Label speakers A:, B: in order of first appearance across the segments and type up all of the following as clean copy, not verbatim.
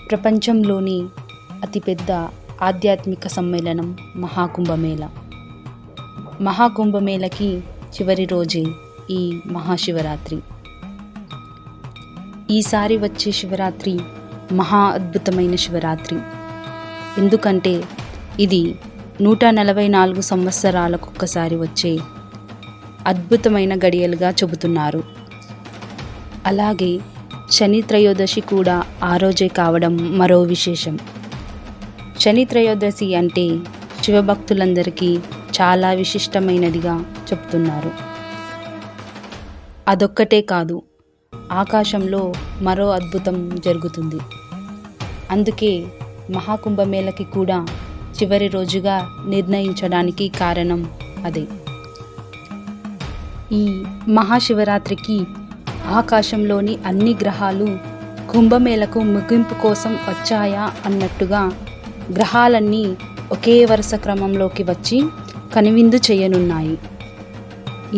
A: ప్రపంచంలోని అతిపెద్ద ఆధ్యాత్మిక సమ్మేళనం మహాకుంభమేళ. మహాకుంభమేళకి చివరి రోజే ఈ మహాశివరాత్రి. ఈసారి వచ్చే శివరాత్రి మహా అద్భుతమైన శివరాత్రి. ఎందుకంటే ఇది 144 సంవత్సరాలకొక్కసారి వచ్చే అద్భుతమైన గడియలుగా చెబుతున్నారు. అలాగే శని త్రయోదశి కూడా ఆ రోజే కావడం మరో విశేషం. శని త్రయోదశి అంటే శివభక్తులందరికీ చాలా విశిష్టమైనదిగా చెప్తున్నారు. అదొక్కటే కాదు, ఆకాశంలో మరో అద్భుతం జరుగుతుంది. అందుకే మహాకుంభమేళకి కూడా చివరి రోజుగా నిర్ణయించడానికి కారణం అదే. ఈ మహాశివరాత్రికి ఆకాశంలోని అన్ని గ్రహాలు కుంభమేళకు ముగింపు కోసం వచ్చాయా అన్నట్టుగా గ్రహాలన్నీ ఒకే వరుస క్రమంలోకి వచ్చి కనువిందు చేయనున్నాయి.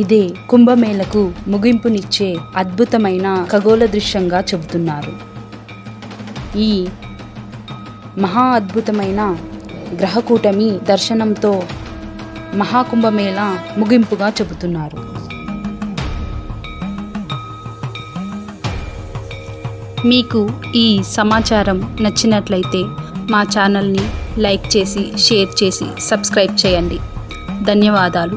A: ఇదే కుంభమేళకు ముగింపునిచ్చే అద్భుతమైన ఖగోళ దృశ్యంగా చెబుతున్నారు. ఈ మహా అద్భుతమైన గ్రహకూటమి దర్శనంతో మహాకుంభమేళ ముగింపుగా చెబుతున్నారు. మీకు ఈ సమాచారం నచ్చినట్లయితే మా ఛానల్ని లైక్ చేసి, షేర్ చేసి, సబ్స్క్రైబ్ చేయండి. ధన్యవాదాలు.